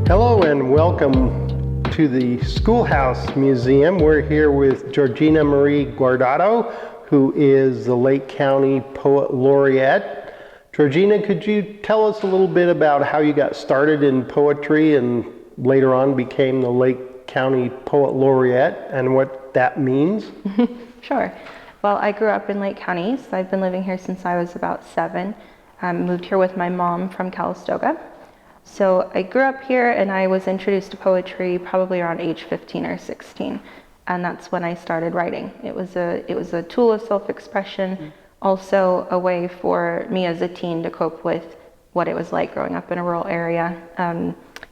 Hello and welcome to the Schoolhouse Museum. We're here with Georgina Marie Guardado, who is the Lake County Poet Laureate. Georgina, could you tell us a little bit about how you got started in poetry and later on became the Lake County Poet Laureate and what that means? Sure. Well, I grew up in Lake County, so I've been living here since I was about 7. Moved here with my mom from Calistoga. So I grew up here and I was introduced to poetry probably around age 15 or 16. And that's when I started writing. It was a tool of self-expression, also a way for me as a teen to cope with what it was like growing up in a rural area,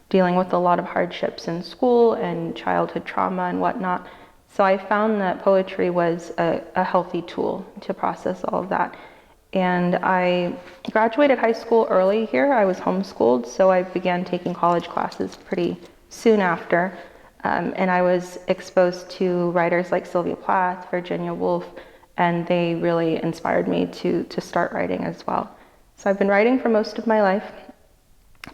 dealing with a lot of hardships in school and childhood trauma and whatnot. So I found that poetry was a healthy tool to process all of that. And I graduated high school early here. I was homeschooled, so I began taking college classes pretty soon after. And I was exposed to writers like Sylvia Plath, Virginia Woolf, and they really inspired me to start writing as well. So I've been writing for most of my life.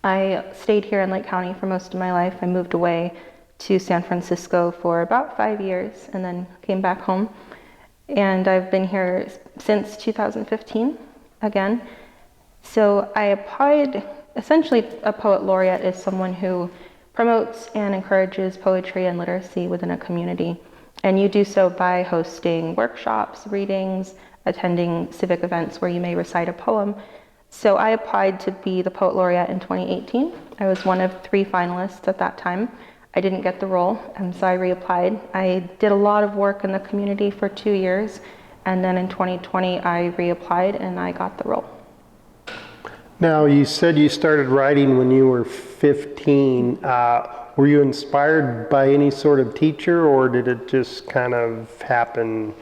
I stayed here in Lake County for most of my life. I moved away to San Francisco for about 5 years and then came back home. And I've been here since 2015 again. So I applied, essentially a poet laureate is someone who promotes and encourages poetry and literacy within a community. And you do so by hosting workshops, readings, attending civic events where you may recite a poem. So I applied to be the poet laureate in 2018. I was one of 3 finalists at that time. I didn't get the role, so I reapplied. I did a lot of work in the community for 2 years, and then in 2020 I reapplied and I got the role. Now, you said you started writing when you were 15. Were you inspired by any sort of teacher, or did it just kind of happen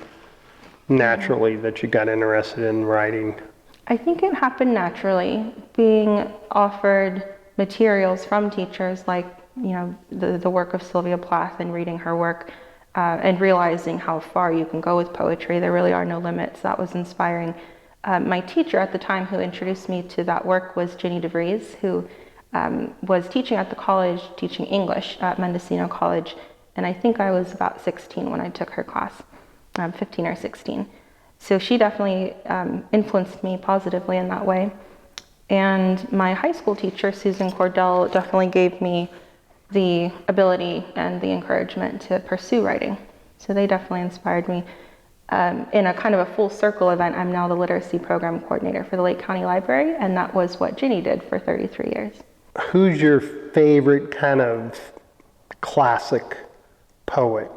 naturally that you got interested in writing? I think it happened naturally, being offered materials from teachers like the work of Sylvia Plath and reading her work and realizing how far you can go with poetry. There really are no limits. That was inspiring. My teacher at the time who introduced me to that work was Ginny DeVries, who was teaching at the college, teaching English at Mendocino College. And I think I was about 16 when I took her class, 15 or 16. So she definitely influenced me positively in that way. And my high school teacher, Susan Cordell, definitely gave me the ability and the encouragement to pursue writing. So they definitely inspired me. In a kind of a full circle event, I'm now the literacy program coordinator for the Lake County Library, and that was what Ginny did for 33 years. Who's your favorite kind of classic poet?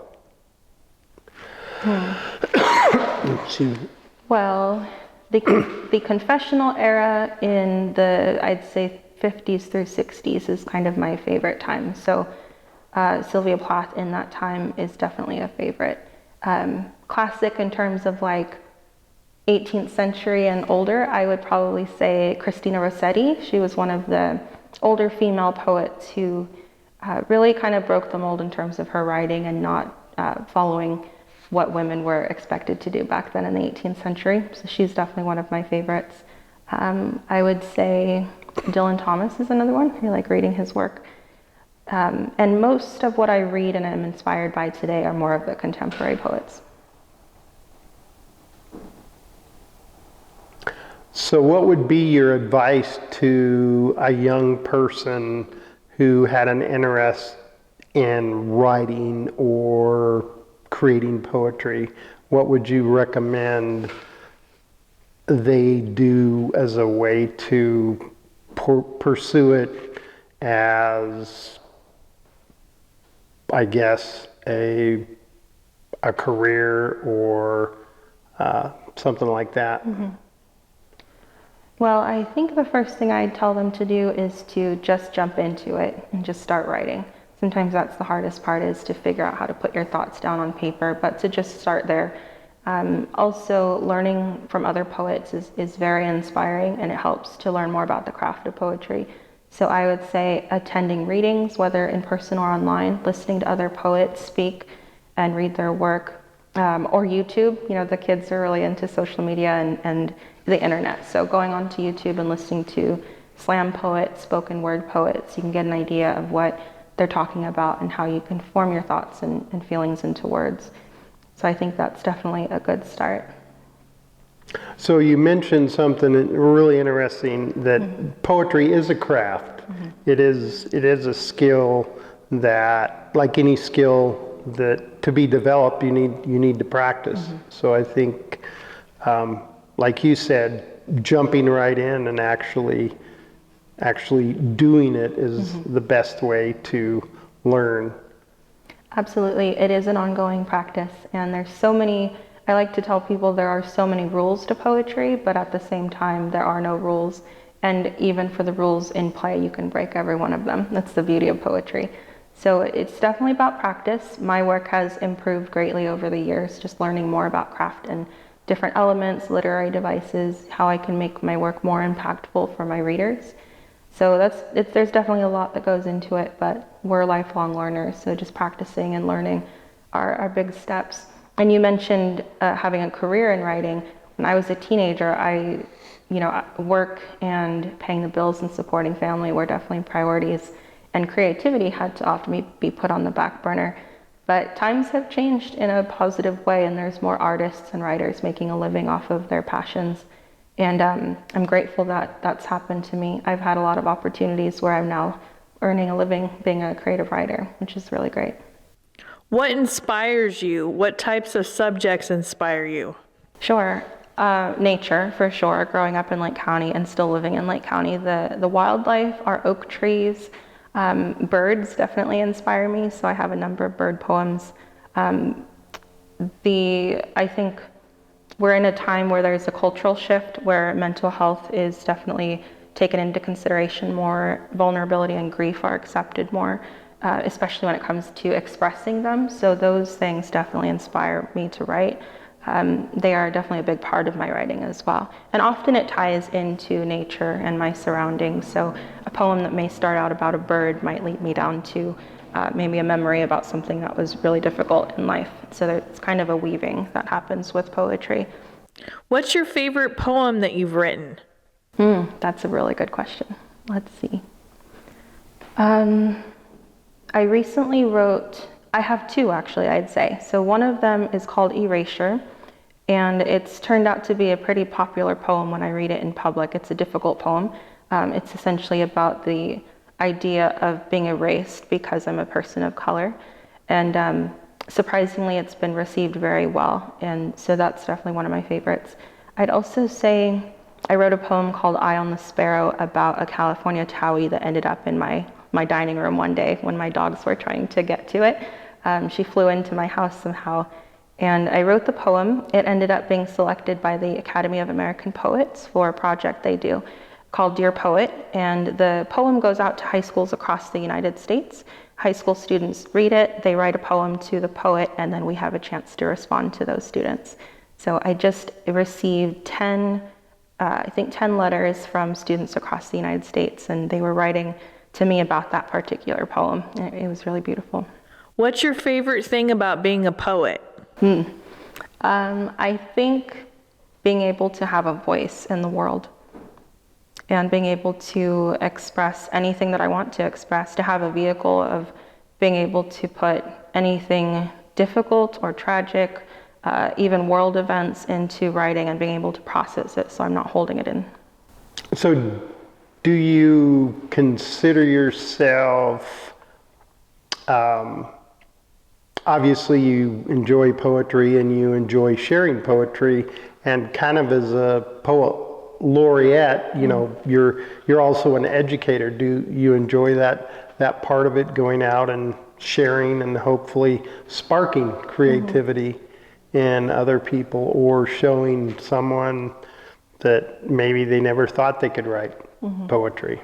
Well, the confessional era in the, I'd say, 50s through 60s is kind of my favorite time. So Sylvia Plath in that time is definitely a favorite. Classic in terms of like 18th century and older, I would probably say Christina Rossetti. She was one of the older female poets who really kind of broke the mold in terms of her writing and not following what women were expected to do back then in the 18th century. So she's definitely one of my favorites. I would say Dylan Thomas is another one. I like reading his work. And most of what I read and am inspired by today are more of the contemporary poets. So what would be your advice to a young person who had an interest in writing or creating poetry? What would you recommend they do as a way to pursue it as, I guess, a career or something like that? Mm-hmm. Well, I think the first thing I'd tell them to do is to just jump into it and just start writing. Sometimes that's the hardest part, is to figure out how to put your thoughts down on paper, but to just start there. Also, learning from other poets is very inspiring, and it helps to learn more about the craft of poetry. So I would say attending readings, whether in person or online, listening to other poets speak and read their work, or YouTube. The kids are really into social media and the internet. So going onto YouTube and listening to slam poets, spoken word poets. You can get an idea of what they're talking about and how you can form your thoughts and feelings into words. So I think that's definitely a good start. So you mentioned something really interesting, that poetry is a craft. It is a skill that, like any skill that to be developed, you need to practice. So I think, like you said, jumping right in and actually doing it is the best way to learn. Absolutely, it is an ongoing practice, and there's so many. I like to tell people there are so many rules to poetry, but at the same time, there are no rules. And even for the rules in play, you can break every one of them. That's the beauty of poetry. So it's definitely about practice. My work has improved greatly over the years, just learning more about craft and different elements, literary devices, how I can make my work more impactful for my readers. So there's definitely a lot that goes into it, but we're lifelong learners, so just practicing and learning are big steps. And you mentioned having a career in writing. When I was a teenager, work and paying the bills and supporting family were definitely priorities, and creativity had to often be put on the back burner. But times have changed in a positive way, and there's more artists and writers making a living off of their passions. And I'm grateful that that's happened to me. I've had a lot of opportunities where I'm now earning a living being a creative writer, which is really great. What inspires you? What types of subjects inspire you? Sure. Nature, for sure. Growing up in Lake County and still living in Lake County, the wildlife, our oak trees, birds definitely inspire me. So I have a number of bird poems. I think we're in a time where there's a cultural shift where mental health is definitely taken into consideration more. Vulnerability and grief are accepted more, especially when it comes to expressing them. So those things definitely inspire me to write. They are definitely a big part of my writing as well. And often it ties into nature and my surroundings. So a poem that may start out about a bird might lead me down to maybe a memory about something that was really difficult in life. So it's kind of a weaving that happens with poetry. What's your favorite poem that you've written? That's a really good question. Let's see. I recently wrote, I have two actually, I'd say. So one of them is called Erasure, and it's turned out to be a pretty popular poem when I read it in public. It's a difficult poem. It's essentially about the idea of being erased because I'm a person of color. And surprisingly, it's been received very well. And so that's definitely one of my favorites. I'd also say I wrote a poem called Eye on the Sparrow about a California towhee that ended up in my dining room one day when my dogs were trying to get to it. She flew into my house somehow. And I wrote the poem. It ended up being selected by the Academy of American Poets for a project they do called Dear Poet. And the poem goes out to high schools across the United States. High school students read it, they write a poem to the poet, and then we have a chance to respond to those students. So I just received 10 letters from students across the United States, and they were writing to me about that particular poem. It was really beautiful. What's your favorite thing about being a poet? I think being able to have a voice in the world and being able to express anything that I want to express, to have a vehicle of being able to put anything difficult or tragic, even world events into writing and being able to process it so I'm not holding it in. So do you consider yourself, obviously you enjoy poetry and you enjoy sharing poetry, and kind of as a poet laureate, you're also an educator. Do you enjoy that part of it, going out and sharing and hopefully sparking creativity in other people, or showing someone that maybe they never thought they could write poetry?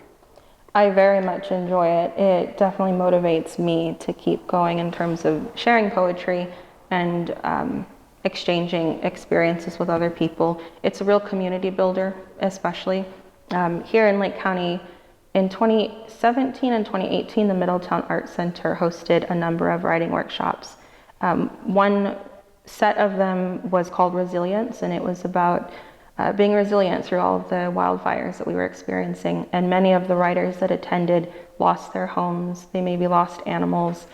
I very much enjoy it. It definitely motivates me to keep going in terms of sharing poetry and exchanging experiences with other people. It's a real community builder, especially. Here in Lake County, in 2017 and 2018, the Middletown Art Center hosted a number of writing workshops. One set of them was called Resilience, and it was about being resilient through all of the wildfires that we were experiencing. And many of the writers that attended lost their homes, they maybe lost animals,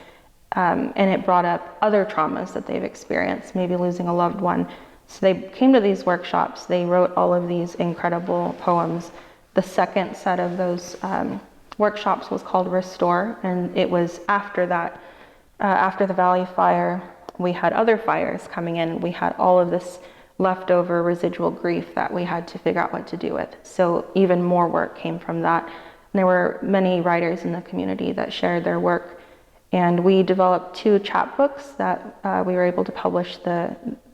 and it brought up other traumas that they've experienced, maybe losing a loved one. So they came to these workshops, they wrote all of these incredible poems. The second set of those workshops was called Restore, and it was after that, after the Valley Fire, we had other fires coming in. We had all of this leftover residual grief that we had to figure out what to do with. So even more work came from that. And there were many writers in the community that shared their work. And we developed 2 chapbooks that we were able to publish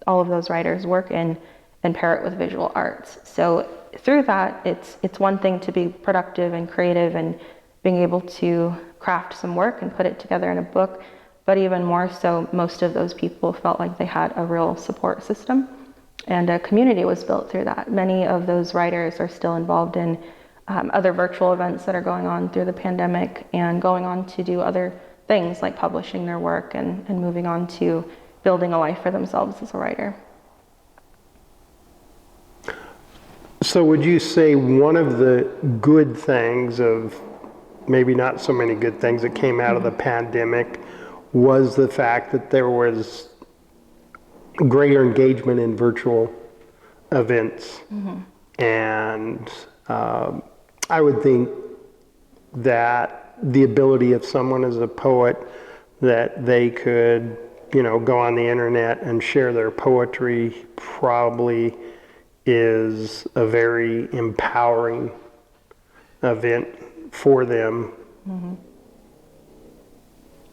all of those writers' work in and pair it with visual arts. So through that, it's one thing to be productive and creative and being able to craft some work and put it together in a book, but even more so, most of those people felt like they had a real support system. And a community was built through that. Many of those writers are still involved in other virtual events that are going on through the pandemic and going on to do other things like publishing their work and moving on to building a life for themselves as a writer. So would you say one of the good things, of maybe not so many good things, that came out of the pandemic was the fact that there was greater engagement in virtual events? And I would think that the ability of someone as a poet, that they could, go on the internet and share their poetry, probably is a very empowering event for them.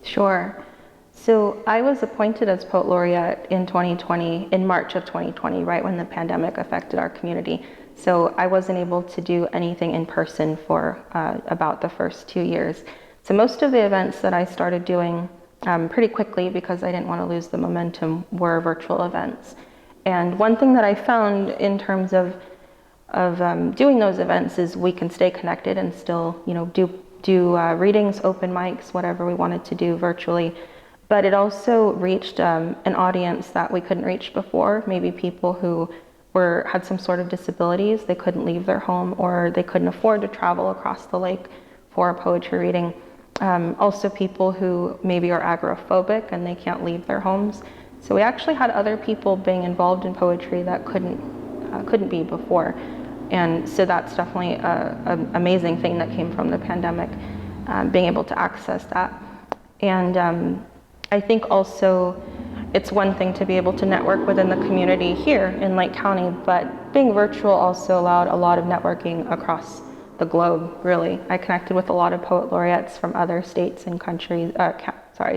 Sure. So I was appointed as Poet Laureate in 2020, in March of 2020, right when the pandemic affected our community. So I wasn't able to do anything in person for about the first 2 years. So most of the events that I started doing pretty quickly, because I didn't want to lose the momentum, were virtual events. And one thing that I found in terms of doing those events is we can stay connected and still, do readings, open mics, whatever we wanted to do virtually. But it also reached an audience that we couldn't reach before, maybe people who had some sort of disabilities, they couldn't leave their home, or they couldn't afford to travel across the lake for a poetry reading. Also people who maybe are agoraphobic and they can't leave their homes. So we actually had other people being involved in poetry that couldn't be before. And so that's definitely an amazing thing that came from the pandemic, being able to access that. And I think also it's one thing to be able to network within the community here in Lake County, but being virtual also allowed a lot of networking across the globe, really. I connected with a lot of poet laureates from other states and countries,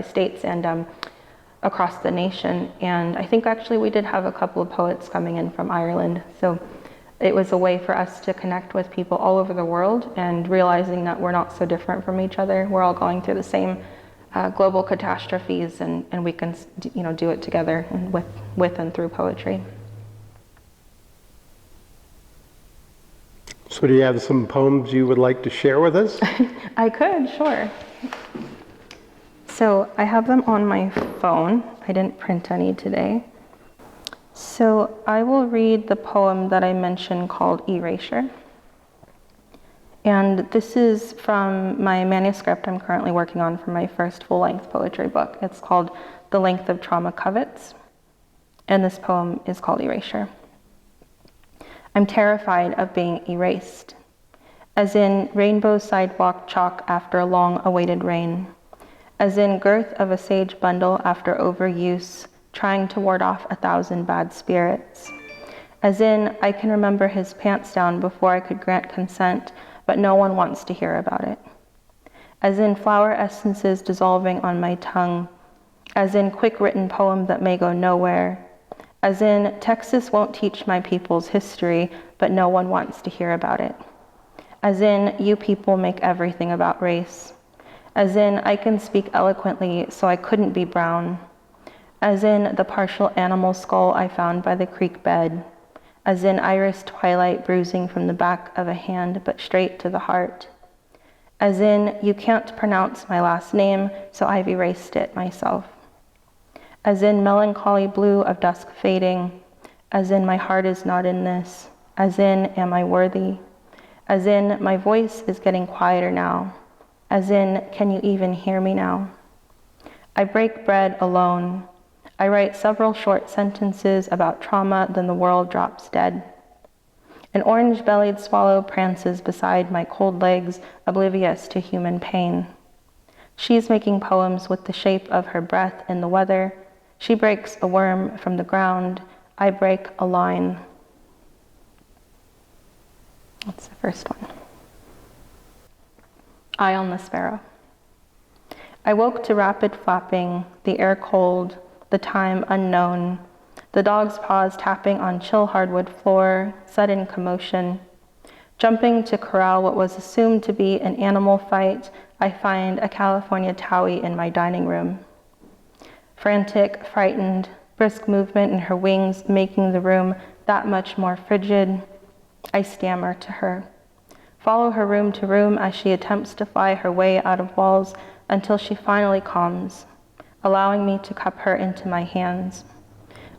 states and across the nation. And I think actually we did have a couple of poets coming in from Ireland. So it was a way for us to connect with people all over the world and realizing that we're not so different from each other. We're all going through the same global catastrophes, and we can do it together and with and through poetry. So do you have some poems you would like to share with us? I could, sure. So I have them on my phone. I didn't print any today. So I will read the poem that I mentioned called Erasure. And this is from my manuscript I'm currently working on for my first full-length poetry book. It's called The Length of Trauma Covets. And this poem is called Erasure. I'm terrified of being erased, as in rainbow sidewalk chalk after a long-awaited rain, as in girth of a sage bundle after overuse, trying to ward off 1,000 bad spirits, as in I can remember his pants down before I could grant consent, but no one wants to hear about it, as in flower essences dissolving on my tongue, as in quick written poem that may go nowhere, as in Texas won't teach my people's history, but no one wants to hear about it, as in you people make everything about race, as in I can speak eloquently so I couldn't be brown, as in the partial animal skull I found by the creek bed, as in iris twilight bruising from the back of a hand but straight to the heart, as in you can't pronounce my last name so I've erased it myself, as in melancholy blue of dusk fading, as in my heart is not in this, As in, am I worthy? As in, my voice is getting quieter now. As in, can you even hear me now? I break bread alone. I write several short sentences about trauma, then the world drops dead. An orange-bellied swallow prances beside my cold legs, oblivious to human pain. She's making poems with the shape of her breath in the weather. She breaks a worm from the ground. I break a line. That's the first one. Eye on the Sparrow. I woke to rapid flapping, the air cold, the time unknown, the dog's paws tapping on chill hardwood floor, sudden commotion. Jumping to corral what was assumed to be an animal fight, I find a California Towie in my dining room. Frantic, frightened, brisk movement in her wings making the room that much more frigid, I stammer to her. Follow her room to room as she attempts to fly her way out of walls until she finally calms, allowing me to cup her into my hands.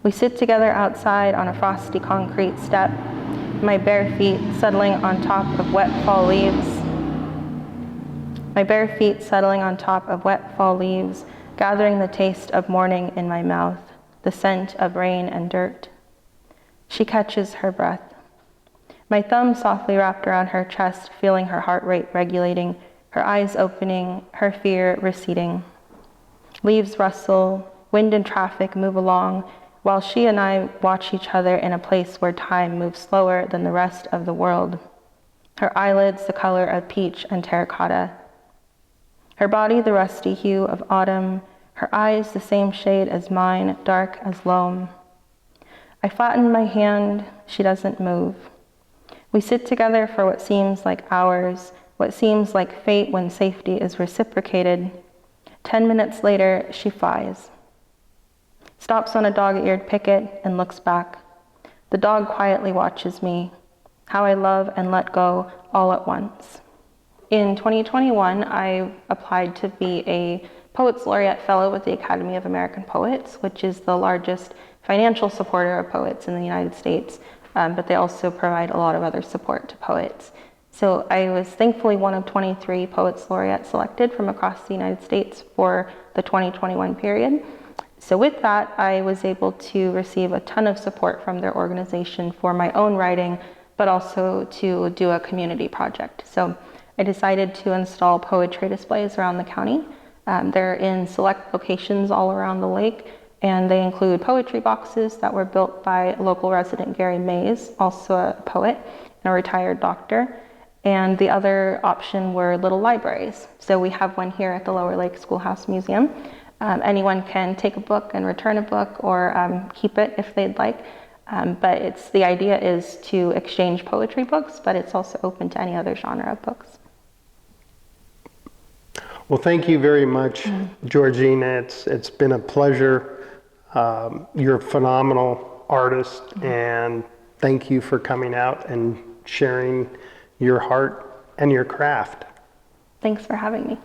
We sit together outside on a frosty concrete step, my bare feet settling on top of wet fall leaves. My bare feet settling on top of wet fall leaves, gathering the taste of morning in my mouth, the scent of rain and dirt. She catches her breath. My thumb softly wrapped around her chest, feeling her heart rate regulating, her eyes opening, her fear receding. Leaves rustle, wind and traffic move along, while she and I watch each other in a place where time moves slower than the rest of the world. Her eyelids the color of peach and terracotta. Her body the rusty hue of autumn, her eyes the same shade as mine, dark as loam. I flatten my hand, she doesn't move. We sit together for what seems like hours, what seems like fate when safety is reciprocated. 10 minutes later, she flies. Stops on a dog-eared picket and looks back. The dog quietly watches me, how I love and let go all at once. In 2021, I applied to be a Poets Laureate Fellow with the Academy of American Poets, which is the largest financial supporter of poets in the United States, but they also provide a lot of other support to poets. So I was thankfully one of 23 Poets Laureate selected from across the United States for the 2021 period. So with that, I was able to receive a ton of support from their organization for my own writing, but also to do a community project. So I decided to install poetry displays around the county. They're in select locations all around the lake, and they include poetry boxes that were built by local resident Gary Mays, also a poet and a retired doctor. And the other option were little libraries. So we have one here at the Lower Lake Schoolhouse Museum. Anyone can take a book and return a book or keep it if they'd like. But the idea is to exchange poetry books, but it's also open to any other genre of books. Well, thank you very much, Georgina. It's been a pleasure. You're a phenomenal artist, and thank you for coming out and sharing your heart and your craft. Thanks for having me.